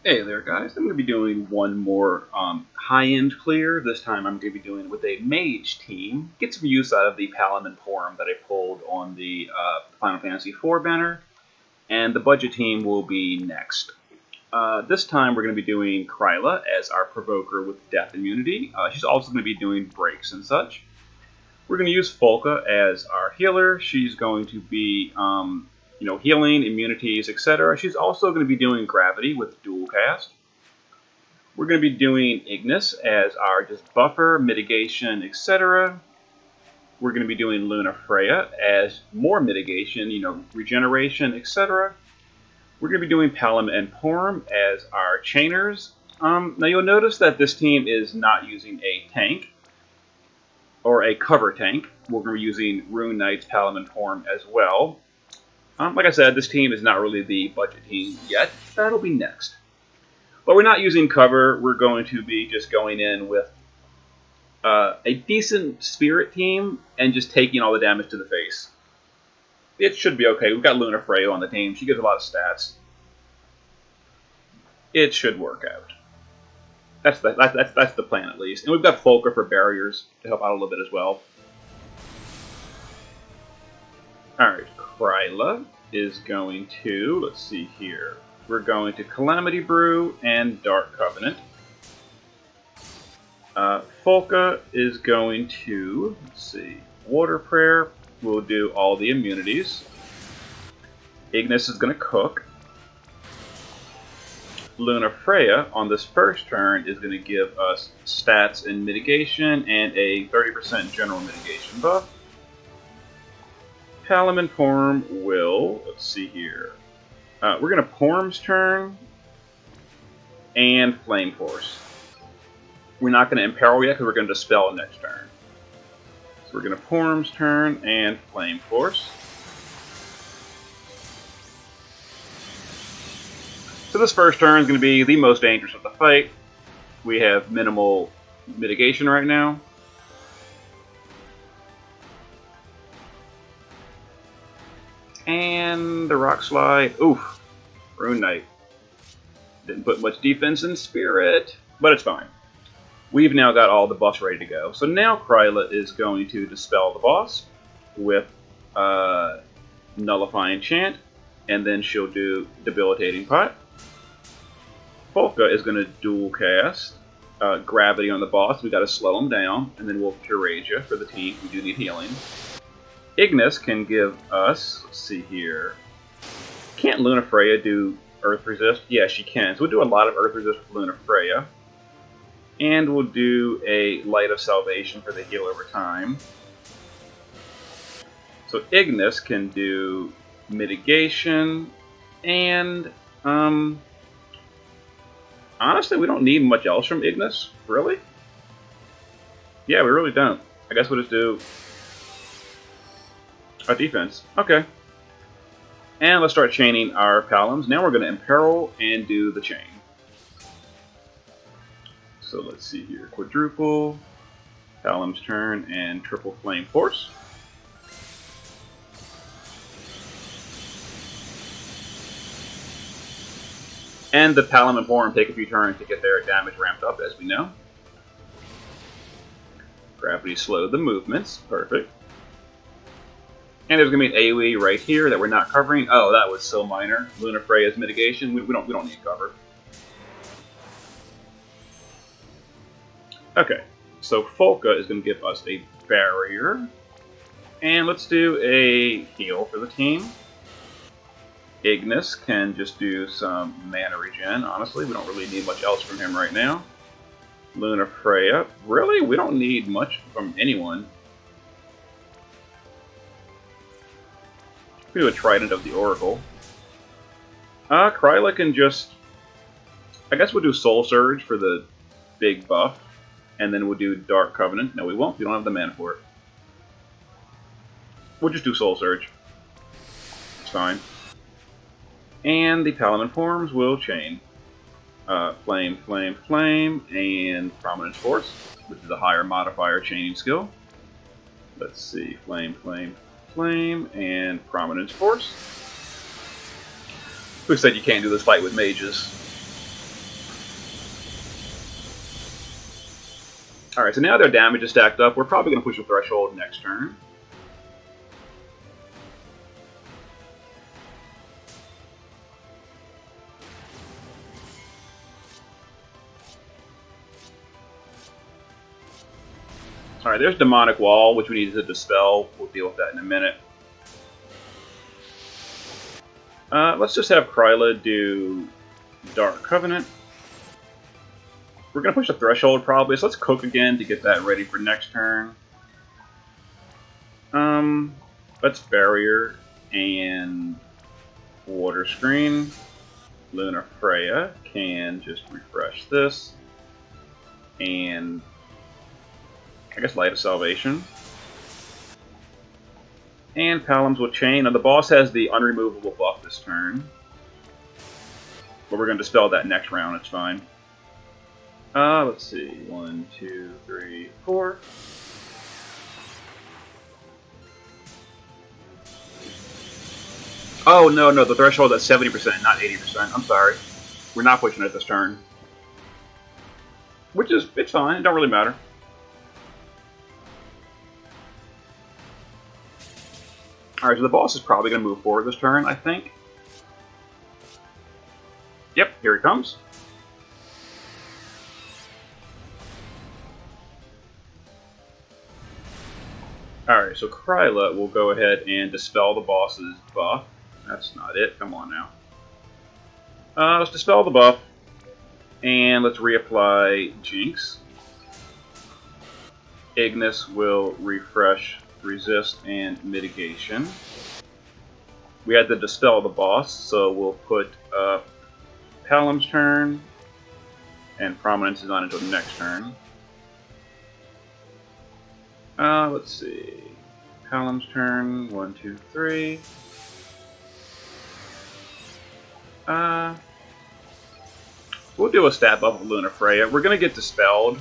Hey there guys, I'm going to be doing one more high-end clear. This time I'm going to be doing it with a mage team. Get some use out of the Palom and Palom that I pulled on the Final Fantasy IV banner. And the budget team will be next. This time we're going to be doing Kryla as our provoker with death immunity. She's also going to be doing breaks and such. We're going to use Folka as our healer. She's going to be healing, immunities, etc. She's also going to be doing gravity with dual cast. We're going to be doing Ignis as our just buffer, mitigation, etc. We're going to be doing Luna Freya as more mitigation, regeneration, etc. We're going to be doing Palom and Palom as our chainers. Now you'll notice that this team is not using a tank or a cover tank. We're going to be using Rune Knights, Palom, and Palom as well. Like I said, this team is not really the budget team yet. That'll be next. But we're not using cover. We're going to be just going in with a decent spirit team and just taking all the damage to the face. It should be okay. We've got Luna Freya on the team. She gives a lot of stats. It should work out. That's the plan at least. And we've got Folka for barriers to help out a little bit as well. Alright, Kryla is going to, let's see here, we're going to Calamity Brew and Dark Covenant. Folka is going to, let's see, Water Prayer. We'll do all the immunities. Ignis is going to cook. Luna Freya on this first turn is going to give us stats and mitigation and a 30% general mitigation buff. Palom and Palom will, let's see here, we're going to Palom's turn and Flame Force. We're not going to Imperil yet because we're going to Dispel next turn. So we're going to Palom's turn and Flame Force. So this first turn is going to be the most dangerous of the fight. We have minimal mitigation right now. And the Rock Slide. Oof. Rune Knight. Didn't put much defense in Spirit, but it's fine. We've now got all the buffs ready to go. So now Kryla is going to Dispel the boss with Nullifying Chant, and then she'll do Debilitating Pot. Folka is going to dual cast Gravity on the boss. We've got to slow him down, and then we'll Curasia for the team. We do need healing. Ignis can give us, let's see here, can't Luna Freya do Earth Resist? Yeah, she can. So we'll do a lot of Earth Resist with Luna Freya. And we'll do a Light of Salvation for the heal over time. So Ignis can do mitigation, and honestly, we don't need much else from Ignis, really. Yeah, we really don't. I guess we'll just do our defense. Okay. And let's start chaining our Paloms. Now we're going to Imperil and do the chain. So let's see here. Quadruple, Palom's turn, and triple Flame Force. And the Palom and Palom take a few turns to get their damage ramped up, as we know. Gravity slowed the movements. Perfect. And there's going to be an AoE right here that we're not covering. Oh, that was so minor. Luna Freya's mitigation. We don't need cover. Okay, so Folka is going to give us a barrier. And let's do a heal for the team. Ignis can just do some mana regen. Honestly, we don't really need much else from him right now. Luna Freya. Really? We don't need much from anyone. We do a Trident of the Oracle. Kryla can just, I guess we'll do Soul Surge for the big buff. And then we'll do Dark Covenant. No, we won't. We don't have the mana for it. We'll just do Soul Surge. It's fine. And the Palom and Palom will chain. Flame, Flame, Flame, and Prominence Force, which is a higher modifier chaining skill. Let's see. Flame, Flame, Flame, and Prominence Force. Who said you can't do this fight with mages? Alright, so now their damage is stacked up. We're probably going to push a threshold next turn. Alright, there's Demonic Wall, which we need to dispel. We'll deal with that in a minute. Let's just have Kryla do Dark Covenant. We're going to push a threshold probably, so let's cook again to get that ready for next turn. Let's Barrier and Water Screen. Luna Freya can just refresh this. And I guess Light of Salvation. And Palom's will chain. And the boss has the unremovable buff this turn. But we're going to dispel that next round, it's fine. Let's see. 1, 2, 3, 4. Oh, no, the threshold is 70%, not 80%. I'm sorry. We're not pushing it this turn. Which is, it's fine. It don't really matter. Alright, so the boss is probably going to move forward this turn, I think. Yep, here he comes. Alright, so Kryla will go ahead and dispel the boss's buff. That's not it. Come on now. Let's dispel the buff. And let's reapply Jinx. Ignis will refresh Resist and Mitigation. We had to dispel the boss, so we'll put Palom's turn. And Prominence is on until the next turn. Let's see. Palom's turn. 1, 2, 3. We'll do a stat buff of Luna Freya. We're gonna get dispelled.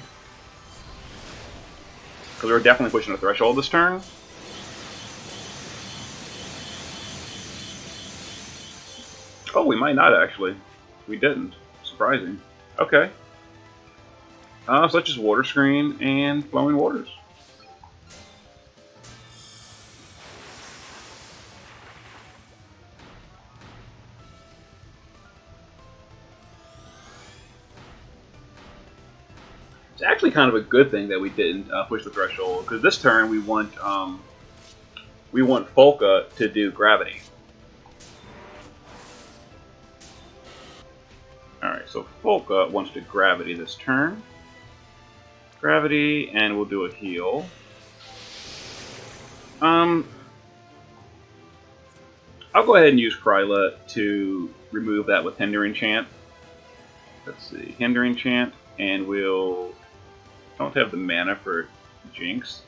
Because we're definitely pushing a threshold this turn. Oh, we might not actually. We didn't. Surprising. Okay. So let's just Water Screen and Flowing Waters. It's actually kind of a good thing that we didn't push the threshold, because this turn we want Folka to do Gravity. Alright, so Folka wants to Gravity this turn. Gravity, and we'll do a heal. I'll go ahead and use Kryla to remove that with Hindering Chant. Let's see, Hindering Chant, and we'll... Don't have the mana for Jinx,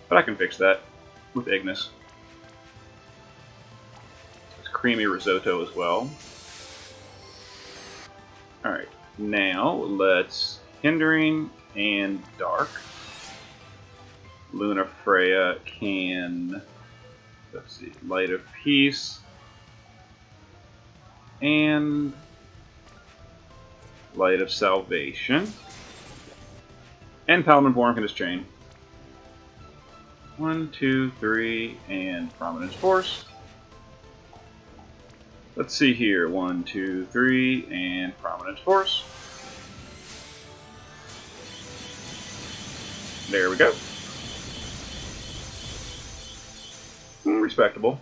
but I can fix that with Ignis. It's Creamy Risotto as well. Alright, now let's Hindering and Dark. Luna Freya can, let's see, Light of Peace and Light of Salvation. And Palom Form can just chain. 1, 2, 3, and Prominence Force. Let's see here. 1, 2, 3, and Prominence Force. There we go. Respectable.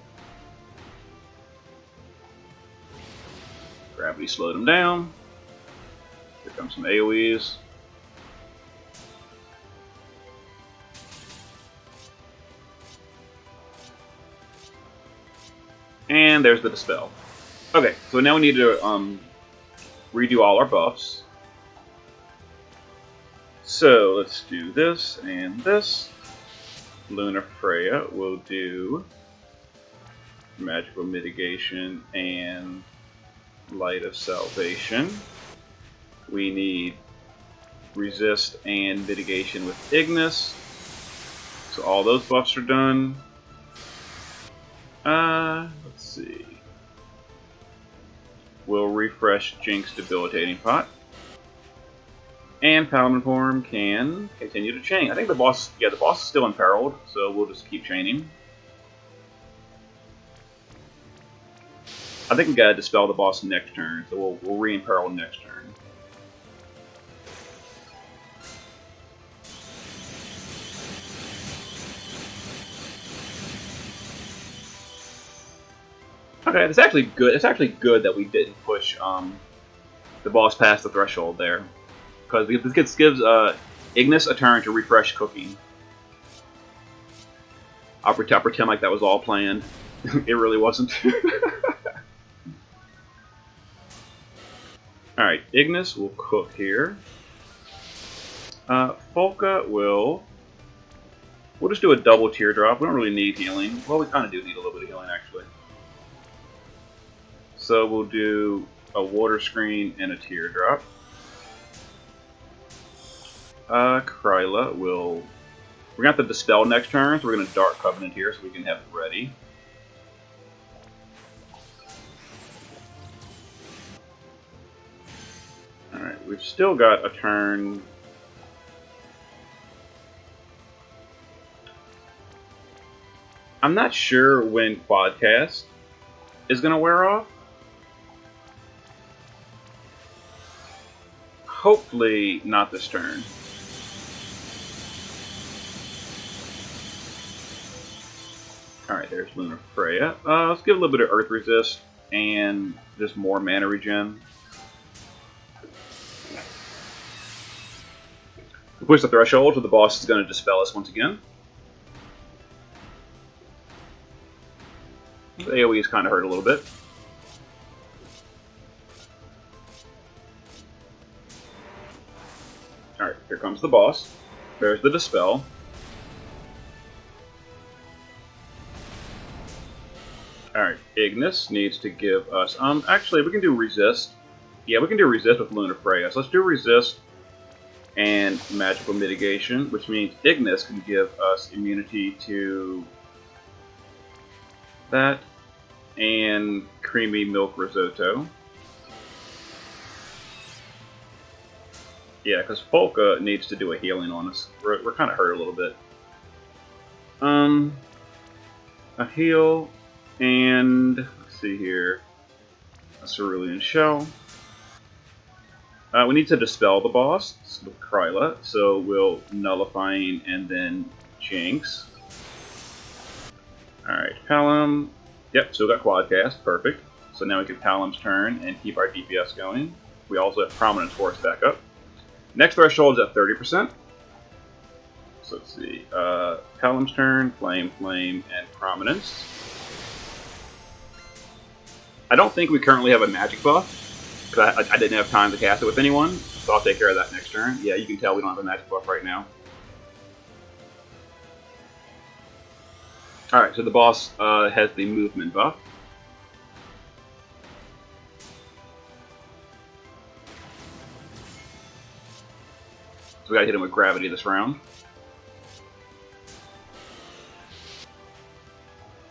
Gravity slowed him down. Here comes some AoEs. And there's the Dispel. Okay, so now we need to redo all our buffs. So let's do this and this. Luna Freya will do Magical Mitigation and Light of Salvation. We need Resist and Mitigation with Ignis. So all those buffs are done. Let's see. We'll refresh Jinx Debilitating Pot. And Palom form can continue to chain. I think the boss, yeah, the boss is still imperiled, so we'll just keep chaining. I think we gotta dispel the boss next turn, so we'll re-imperil next turn. Okay, it's actually good. It's actually good that we didn't push the boss past the threshold there, because this gives Ignis a turn to refresh cooking. I'll pretend like that was all planned. It really wasn't. Alright, Ignis will cook here. Folka will... We'll just do a double teardrop. We don't really need healing. Well, we kind of do need a little bit of healing, actually. So we'll do a water screen and a teardrop. Kryla will... We're going to have to dispel next turn, so we're going to Dark Covenant here so we can have it ready. Alright, we've still got a turn. I'm not sure when Quadcast is going to wear off. Hopefully not this turn. Alright, there's Lunar Freya. Let's give a little bit of Earth Resist and just more mana regen. We push the threshold, so the boss is going to dispel us once again. The AoE is kind of hurt a little bit. Alright, here comes the boss. There's the dispel. Alright, Ignis needs to give us... actually, we can do resist. Yeah, we can do resist with Lunar Freya. So let's do resist and magical mitigation, which means Ignis can give us immunity to that and creamy milk risotto. Yeah, because Folka needs to do a healing on us. We're kind of hurt a little bit. A heal, and let's see here, a Cerulean Shell. We need to dispel the boss with Kryla, so we'll Nullifying and then Jinx. Alright, Palom. Yep, still got Quadcast, perfect. So now we can Palom's turn and keep our DPS going. We also have Prominence Force back up. Next threshold is at 30%. So let's see, Palom's turn, Flame, and Prominence. I don't think we currently have a magic buff, because I didn't have time to cast it with anyone, so I'll take care of that next turn. Yeah, you can tell we don't have a magic buff right now. Alright, so the boss has the movement buff. So we gotta hit him with gravity this round.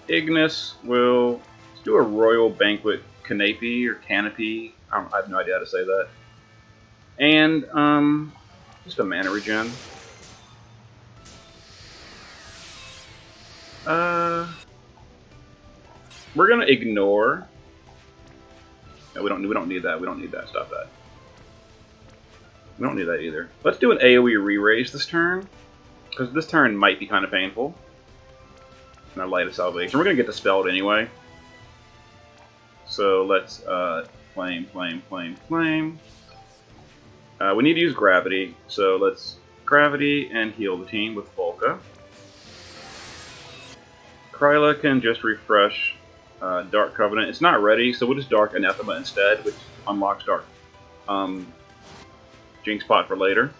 Ignis will do a Royal Banquet Canopy or Canopy. I have no idea how to say that. And just a mana regen. We're gonna ignore. No, we don't need that. We don't need that. Stop that. We don't need that either. Let's do an AoE re-raise this turn, because this turn might be kind of painful. And a Light of Salvation. We're gonna get dispelled anyway. So let's flame. We need to use gravity, so let's gravity and heal the team with Volca. Kryla can just refresh Dark Covenant. It's not ready, so we'll just Dark Anathema instead, which unlocks Dark Jinx Pot for later.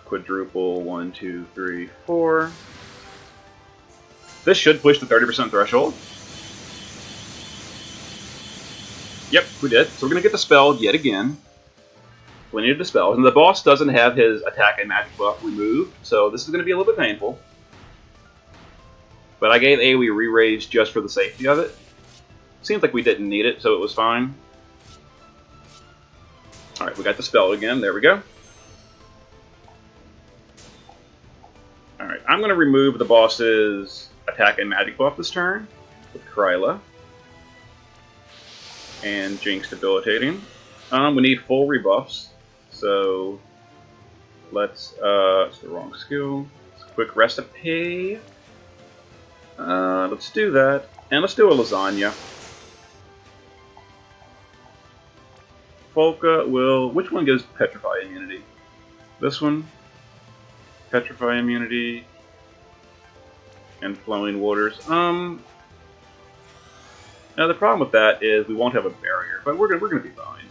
Quadruple 1, 2, 3, 4. This should push the 30% threshold. Yep, we did. So we're going to get dispelled yet again. We need to dispel. And the boss doesn't have his attack and magic buff removed, so this is going to be a little bit painful. But I gave AoE re-raise just for the safety of it. Seems like we didn't need it, so it was fine. Alright, we got the spell again. There we go. Alright, I'm going to remove the boss's attack and magic buff this turn with Kryla. And Jinx debilitating. We need full rebuffs. So let's it's the wrong skill. Quick recipe. Let's do that. And let's do a lasagna. Polka will... Which one gives Petrify immunity? This one? Petrify immunity. And Flowing Waters. Now the problem with that is we won't have a barrier, but we're gonna be fine.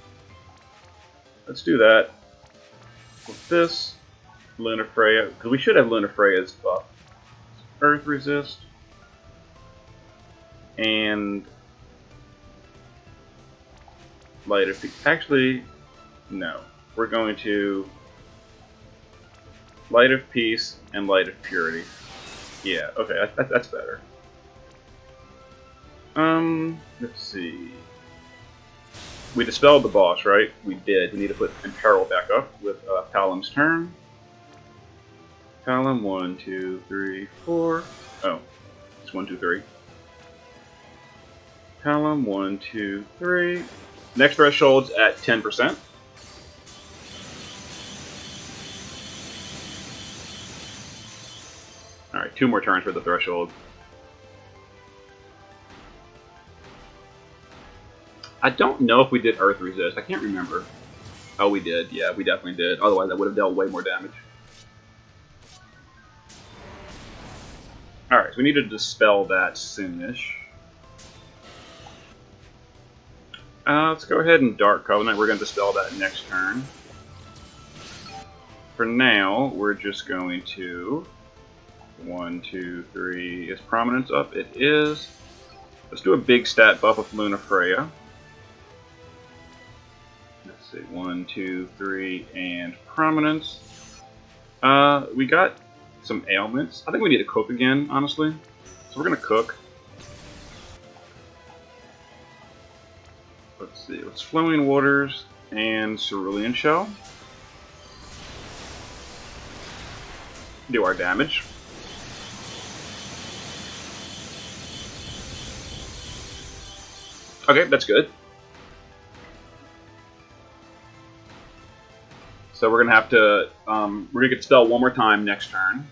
Let's do that. With this, Luna Freya, because we should have Luna Freya's buff. Earth Resist. And Light of Peace. Actually, no. We're going to Light of Peace and Light of Purity. Yeah, okay, that's better. Let's see. We dispelled the boss, right? We did. We need to put Imperil back up with Palom's turn. Palom, 1, 2, 3, 4. Oh, it's 1, 2, 3. Palom, 1, 2, 3. Next threshold's at 10%. Alright, 2 more turns for the threshold. I don't know if we did Earth Resist. I can't remember. Oh, we did. Yeah, we definitely did. Otherwise, that would have dealt way more damage. Alright, so we need to dispel that soonish. Let's go ahead and Dark Covenant. We're going to dispel that next turn. For now, we're just going to... 1, 2, 3. Is Prominence up? It is. Let's do a big stat buff with Luna Freya. Let's see. 1, 2, 3, and Prominence. We got some ailments. I think we need to cook again, honestly. So we're going to cook. Let's see. Let's Flowing Waters and Cerulean Shell. Do our damage. Okay, that's good. So we're gonna have to we're gonna get spell one more time next turn.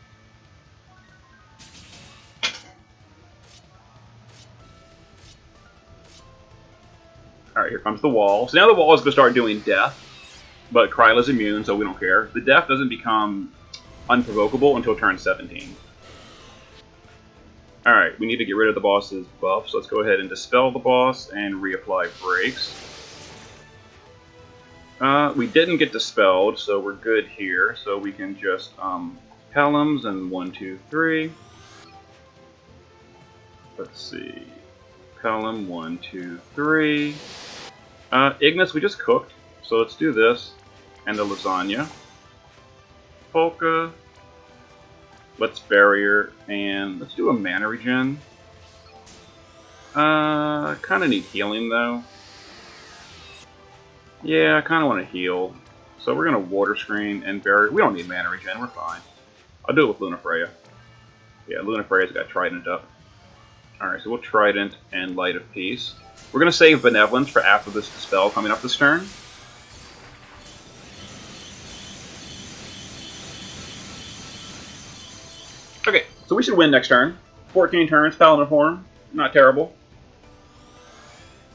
Alright, here comes the wall. So now the wall is gonna start doing death, but Kryla's immune, so we don't care. The death doesn't become unprovocable until turn 17. Alright, we need to get rid of the boss's buff, so let's go ahead and dispel the boss and reapply breaks. We didn't get dispelled, so we're good here. So we can just Paloms and 1, 2, 3. Let's see. Palom, 1, 2, 3. Ignis, we just cooked, so let's do this. And the lasagna. Polka. Let's barrier, and let's do a mana regen. Kind of need healing though. Yeah, I kind of want to heal. So we're gonna water screen and barrier. We don't need mana regen. We're fine. I'll do it with Luna Freya. Yeah, Luna Freya's got Trident up. All right, so we'll Trident and Light of Peace. We're gonna save Benevolence for after this dispel coming up this turn. Okay, so we should win next turn. 14 turns, Paladin form. Not terrible.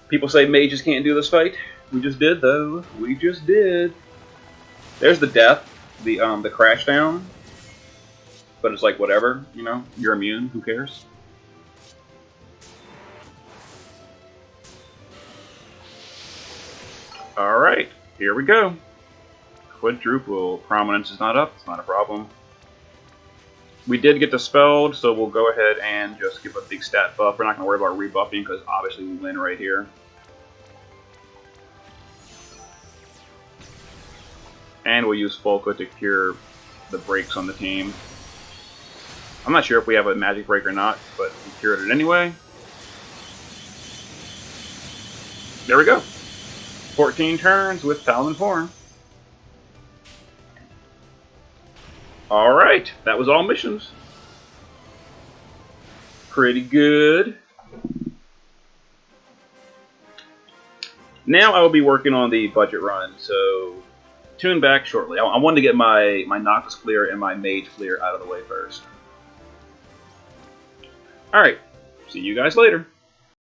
People say mages can't do this fight. We just did, though. We just did. There's the death, the crash down. But it's like, whatever, you know? You're immune, who cares? Alright, here we go. Quadruple. Prominence is not up, it's not a problem. We did get dispelled, so we'll go ahead and just give a big stat buff. We're not going to worry about rebuffing because obviously we win right here. And we'll use Folka to cure the breaks on the team. I'm not sure if we have a magic break or not, but we cured it anyway. There we go. 14 turns with Palom form. Alright, that was all missions. Pretty good. Now I will be working on the budget run, so tune back shortly. I wanted to get my Noctis Clear and my Mage Clear out of the way first. Alright, see you guys later.